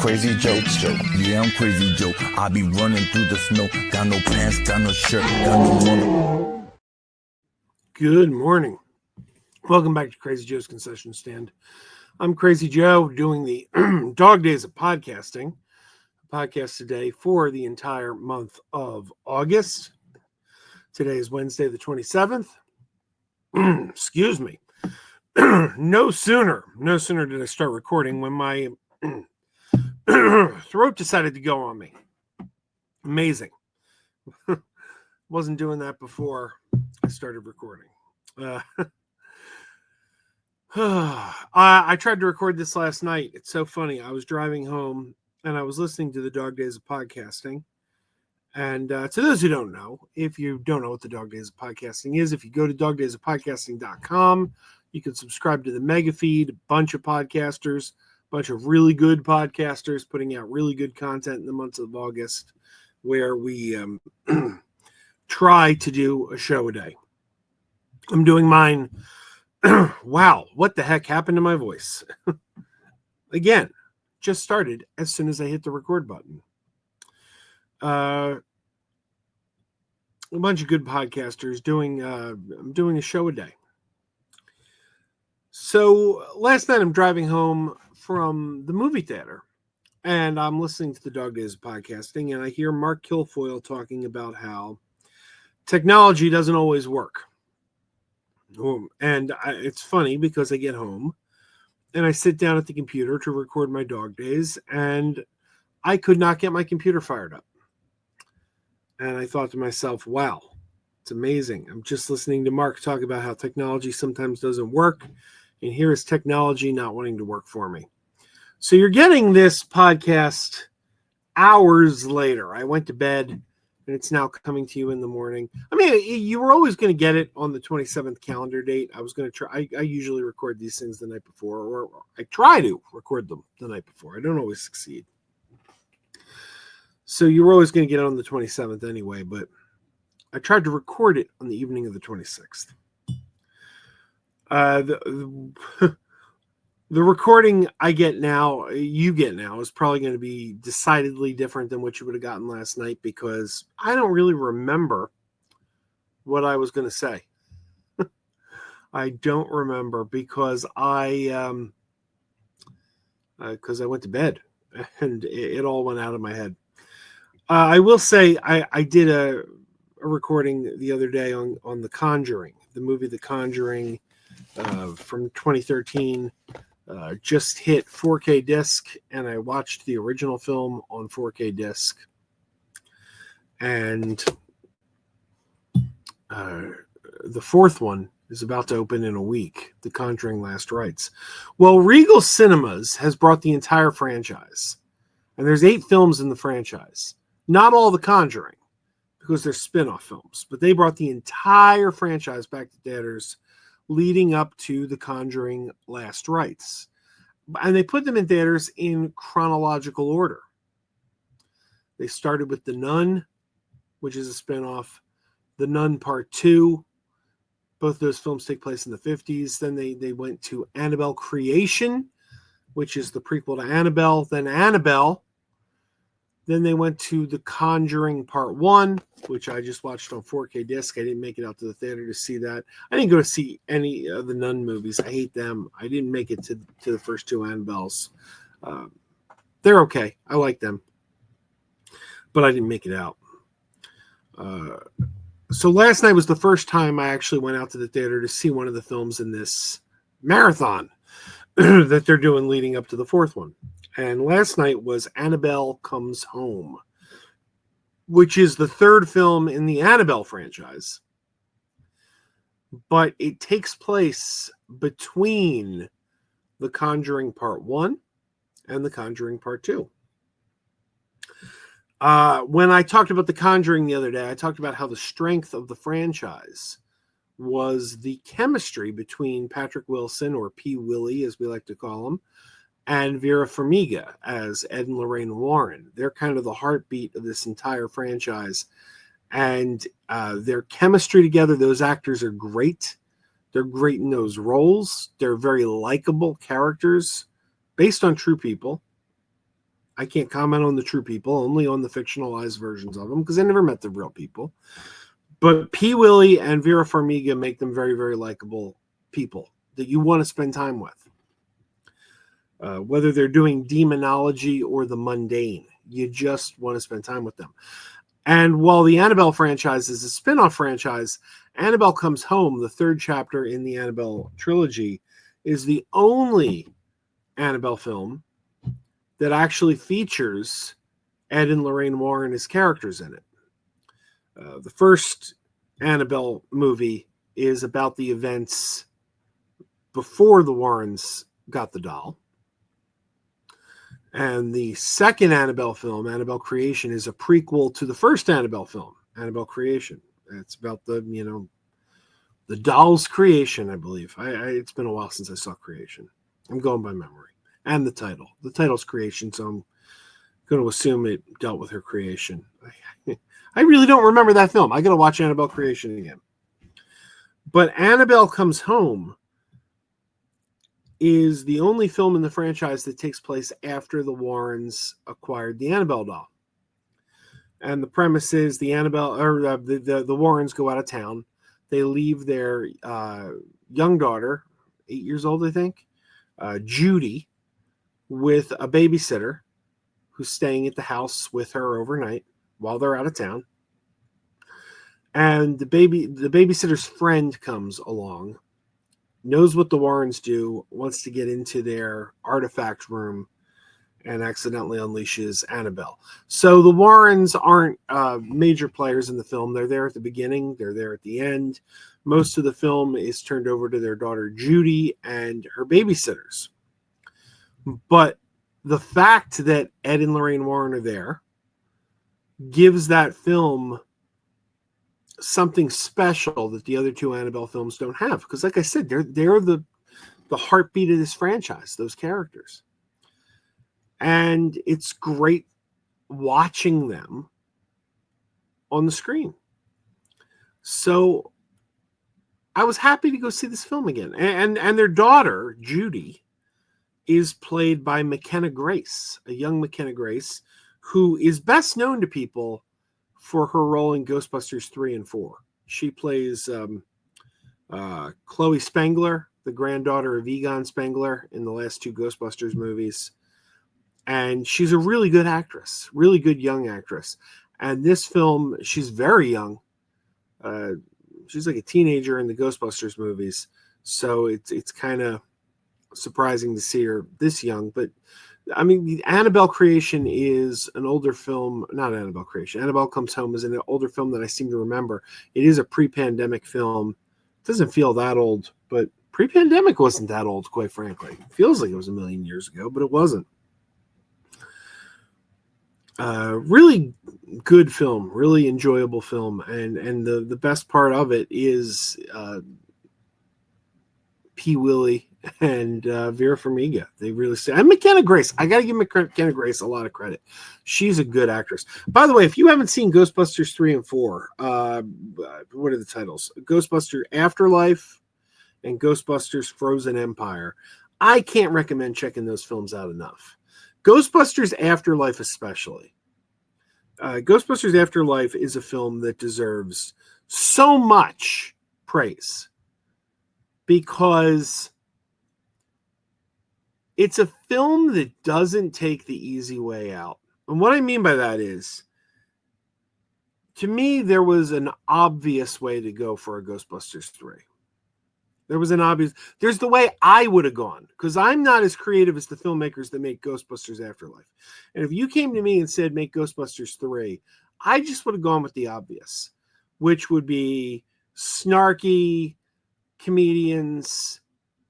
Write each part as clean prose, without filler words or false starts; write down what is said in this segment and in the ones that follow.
Crazy Joe. Yeah, I'm Crazy Joe. I be running through the snow. Got no pants, got no shirt, got no money. Good morning. Welcome back to Crazy Joe's Concession Stand. I'm Crazy Joe doing the Dog Days of Podcasting. Podcast today for the entire month of August. Today is Wednesday the 27th. Excuse me. No sooner did I start recording when my throat decided to go on me. Amazing. Wasn't doing that before I started recording. I tried to record this last night. It's so funny. I was driving home and I was listening to the Dog Days of Podcasting. And to those who don't know, if you don't know what the Dog Days of Podcasting is, if you go to dogdaysofpodcasting.com, you can subscribe to the mega feed, a bunch of podcasters, a bunch of really good podcasters putting out really good content in the months of August, where we try to do a show a day. I'm doing mine. Wow, what the heck happened to my voice? Again, just started as soon as I hit the record button. A bunch of good podcasters I'm doing a show a day. So last night I'm driving home from the movie theater and I'm listening to the Dog Days of Podcasting, and I hear Mark Kilfoyle talking about how technology doesn't always work. And it's funny because I get home and I sit down at the computer to record my Dog Days, and I could not get my computer fired up. And I thought to myself, wow, it's amazing. I'm just listening to Mark talk about how technology sometimes doesn't work. And here is technology not wanting to work for me. So you're getting this podcast hours later. I went to bed and it's now coming to you in the morning. I mean, you were always going to get it on the 27th calendar date. I was going to try. I usually record these things the night before, or I try to record them the night before. I don't always succeed. So you were always going to get it on the 27th anyway, but I tried to record it on the evening of the 26th. The recording I get now, you get now, is probably going to be decidedly different than what you would have gotten last night, because I don't really remember what I was going to say. I don't remember because I went to bed and it all went out of my head. I will say I did a recording the other day on The Conjuring, the movie The Conjuring from 2013. Just hit 4K disc, and I watched the original film on 4K disc. And the fourth one is about to open in a week, The Conjuring Last Rites. Well, Regal Cinemas has brought the entire franchise, and there's 8 films in the franchise. Not all The Conjuring, because they're spin-off films, but they brought the entire franchise back to theaters leading up to The Conjuring Last Rites. And they put them in theaters in chronological order. They started with The Nun, which is a spin-off, The Nun Part 2. Both those films take place in the 50s. Then they went to Annabelle Creation, which is the prequel to Annabelle. Then Annabelle. Then they went to The Conjuring Part 1, which I just watched on 4K disc. I didn't make it out to the theater to see that. I didn't go to see any of the Nun movies. I hate them. I didn't make it to the first 2 Annabelles. They're okay. I like them. But I didn't make it out. So last night was the first time I actually went out to the theater to see one of the films in this marathon that they're doing leading up to the 4th one. And last night was Annabelle Comes Home, which is the 3rd film in the Annabelle franchise. But it takes place between The Conjuring Part 1 and The Conjuring Part 2. When I talked about The Conjuring the other day, I talked about how the strength of the franchise was the chemistry between Patrick Wilson, or P. Willie, as we like to call him, and Vera Farmiga as Ed and Lorraine Warren. They're kind of the heartbeat of this entire franchise. And their chemistry together, those actors are great. They're great in those roles. They're very likable characters based on true people. I can't comment on the true people, only on the fictionalized versions of them, because I never met the real people. But P. Willie and Vera Farmiga make them very, very likable people that you want to spend time with. Whether they're doing demonology or the mundane, you just want to spend time with them. And while the Annabelle franchise is a spin-off franchise, Annabelle Comes Home, the third chapter in the Annabelle trilogy, is the only Annabelle film that actually features Ed and Lorraine Warren as characters in it. The first Annabelle movie is about the events before the Warrens got the doll. And the second Annabelle film, Annabelle Creation, is a prequel to the first Annabelle film, Annabelle Creation. It's about the doll's creation, I believe. It's been a while since I saw Creation. I'm going by memory. And the title. The title's Creation, so I'm going to assume it dealt with her creation. I really don't remember that film. I got to watch Annabelle Creation again. But Annabelle Comes Home is the only film in the franchise that takes place after the Warrens acquired the Annabelle doll. And the premise is the Warrens go out of town. They leave their young daughter, 8 years old, I think, Judy, with a babysitter who's staying at the house with her overnight while they're out of town. And the babysitter's friend comes along, knows what the Warrens do, wants to get into their artifact room, and accidentally unleashes Annabelle. So the Warrens aren't major players in the film. They're there at the beginning. They're there at the end. Most of the film is turned over to their daughter Judy and her babysitters. But the fact that Ed and Lorraine Warren are there gives that film something special that the other two Annabelle films don't have. Because like I said, they're the heartbeat of this franchise, those characters. And it's great watching them on the screen. So I was happy to go see this film again. And their daughter, Judy, is played by McKenna Grace, a young McKenna Grace, who is best known to people for her role in Ghostbusters 3 and 4. She plays Chloe Spengler, the granddaughter of Egon Spengler in the last two Ghostbusters movies. And she's a really good actress, really good young actress. And this film, she's very young. She's like a teenager in the Ghostbusters movies. So it's kind of surprising to see her this young. But I mean, the Annabelle Creation is an older film. Not Annabelle Creation. Annabelle Comes Home is an older film that I seem to remember. It is a pre-pandemic film. It doesn't feel that old, but pre-pandemic wasn't that old, quite frankly. It feels like it was a million years ago, but it wasn't. Really good film, really enjoyable film, and the best part of it is P. Willie and Vera Farmiga. They really say, and McKenna Grace. I got to give McKenna Grace a lot of credit. She's a good actress. By the way, if you haven't seen Ghostbusters 3 and 4, what are the titles? Ghostbusters Afterlife and Ghostbusters Frozen Empire. I can't recommend checking those films out enough. Ghostbusters Afterlife especially. Ghostbusters Afterlife is a film that deserves so much praise because it's a film that doesn't take the easy way out. And what I mean by that is, to me, there was an obvious way to go for a Ghostbusters 3. There's the way I would have gone, because I'm not as creative as the filmmakers that make Ghostbusters Afterlife. And if you came to me and said, make Ghostbusters 3, I just would have gone with the obvious, which would be snarky comedians,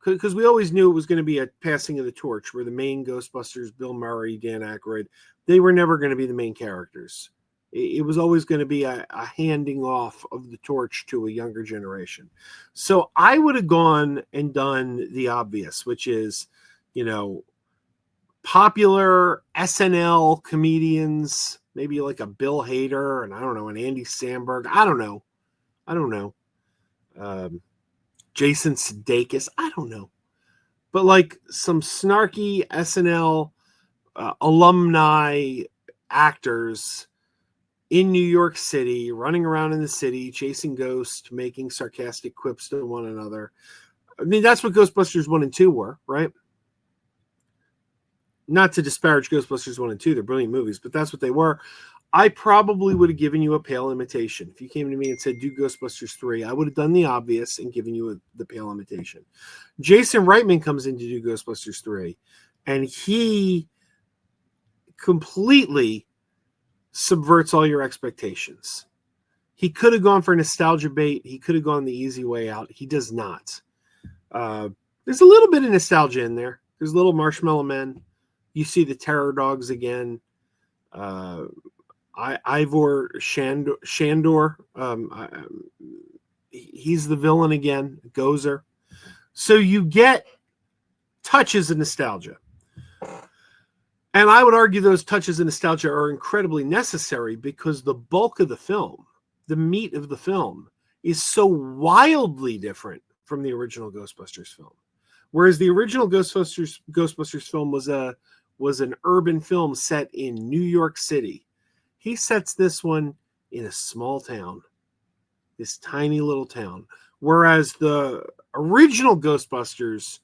because we always knew it was going to be a passing of the torch where the main Ghostbusters, Bill Murray, Dan Aykroyd, they were never going to be the main characters. It was always going to be a handing off of the torch to a younger generation. So I would have gone and done the obvious, which is, popular SNL comedians, maybe like a Bill Hader and I don't know, an Andy Samberg. I don't know. Jason Sudeikis. I don't know. But like some snarky SNL alumni actors in New York City, running around in the city, chasing ghosts, making sarcastic quips to one another. I mean, that's what Ghostbusters 1 and 2 were, right? Not to disparage Ghostbusters 1 and 2, they're brilliant movies, but that's what they were. I probably would have given you a pale imitation. If you came to me and said, do Ghostbusters 3, I would have done the obvious and given you the pale imitation. Jason Reitman comes in to do Ghostbusters 3, and he completely subverts all your expectations. He could have gone for nostalgia bait. He could have gone the easy way out. He does not. There's a little bit of nostalgia in there. There's little marshmallow men. You see the terror dogs again. Ivor Shandor. He's the villain again. Gozer. So you get touches of nostalgia. And I would argue those touches of nostalgia are incredibly necessary because the bulk of the film, the meat of the film, is so wildly different from the original Ghostbusters film. Whereas the original Ghostbusters film was an urban film set in New York City. He sets this one in a small town, this tiny little town. Whereas the original Ghostbusters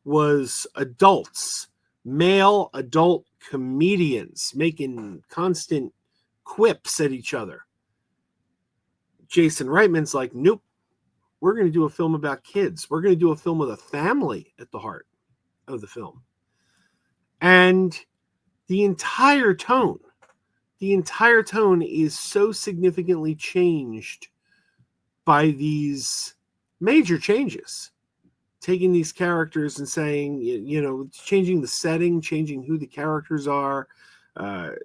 was adults, male adult comedians making constant quips at each other. Jason Reitman's like, nope, we're going to do a film about kids. We're going to do a film with a family at the heart of the film. And the entire tone is so significantly changed by these major changes. Taking these characters and saying, changing the setting, changing who the characters are,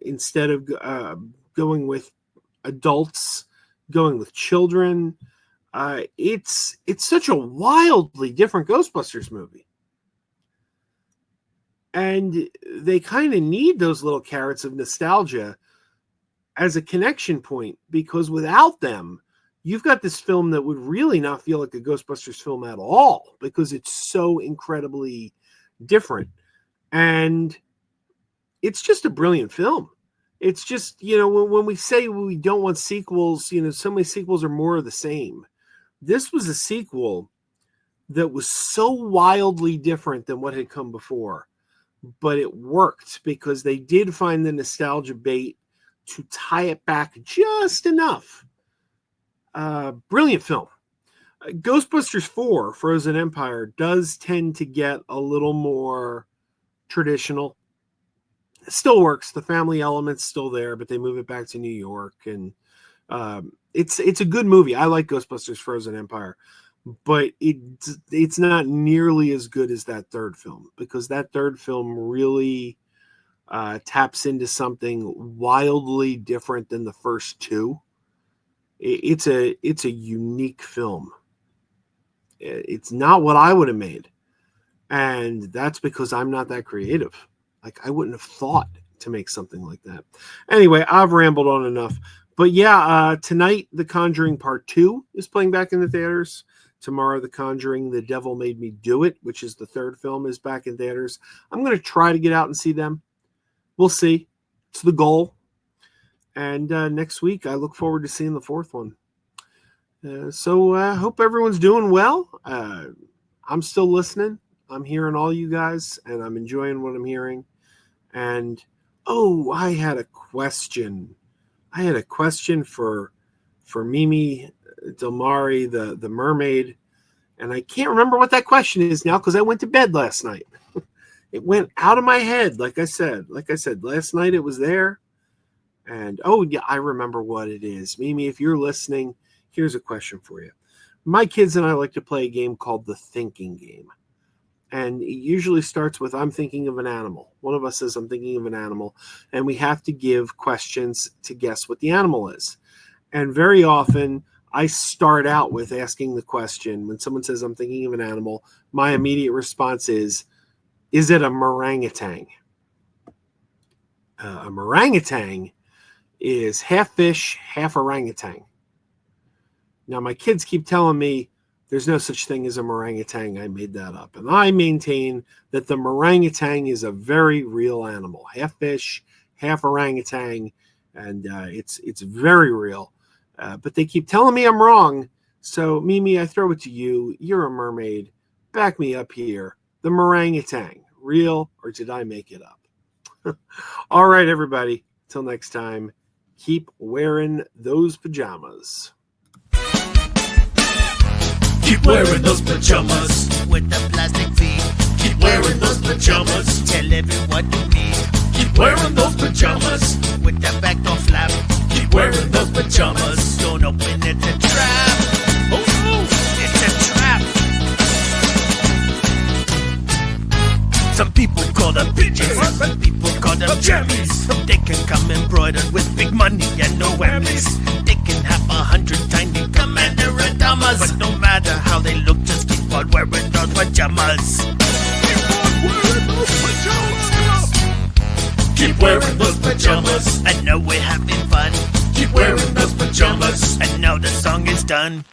instead of going with adults, going with children. It's such a wildly different Ghostbusters movie. And they kind of need those little carrots of nostalgia as a connection point, because without them, you've got this film that would really not feel like a Ghostbusters film at all, because it's so incredibly different. And it's just a brilliant film. It's just, when we say we don't want sequels, so many sequels are more of the same. This was a sequel that was so wildly different than what had come before, but it worked because they did find the nostalgia bait to tie it back just enough. Brilliant film. Ghostbusters 4, Frozen Empire, does tend to get a little more traditional. It still works. The family element's still there, but they move it back to New York, and it's a good movie. I like Ghostbusters Frozen Empire, but it's not nearly as good as that third film, because that third film really taps into something wildly different than the first two. It's a unique film. It's not what I would have made, and that's because I'm not that creative. Like, I wouldn't have thought to make something like that. Anyway, I've rambled on enough. But yeah, tonight The Conjuring Part 2 is playing back in the theaters. Tomorrow, The Conjuring, The Devil Made Me Do It, which is the third film, is back in theaters. I'm going to try to get out and see them. We'll see. It's the goal. And next week, I look forward to seeing the fourth one. So I hope everyone's doing well. I'm still listening. I'm hearing all you guys, and I'm enjoying what I'm hearing. And, I had a question. I had a question for Mimi Delmari, the mermaid. And I can't remember what that question is now because I went to bed last night. It went out of my head, like I said. Last night it was there. And, yeah, I remember what it is. Mimi, if you're listening, here's a question for you. My kids and I like to play a game called the thinking game. And it usually starts with, I'm thinking of an animal. One of us says, I'm thinking of an animal. And we have to give questions to guess what the animal is. And very often, I start out with asking the question. When someone says, I'm thinking of an animal, my immediate response is it a orangutan? A orangutan is half fish, half orangutan. Now, my kids keep telling me There's no such thing as a orangutan. I made that up. And I maintain that the orangutan is a very real animal. Half fish, half orangutan, and it's very real. But they keep telling me I'm wrong. So, Mimi, I throw it to you. You're a mermaid. Back me up here. The orangutan, real or did I make it up? All right, everybody. Till next time, keep wearing those pajamas. Keep wearing those pajamas with the plastic feet. Keep wearing those pajamas. Tell everyone you meet. Keep wearing those pajamas with the back door flap. Keep wearing those pajamas. Don't open it, it's a trap. Oh no, it's a trap. Some people call them PJs, some people call them jammies. They can come embroidered with big money and no whammies. They can have 100 tiny commander pajamas, but no matter how they look, just keep on wearing those pajamas. Keep on wearing those pajamas. Keep wearing those pajamas. I know we're having fun. Keep wearing those pajamas. And now the song is done.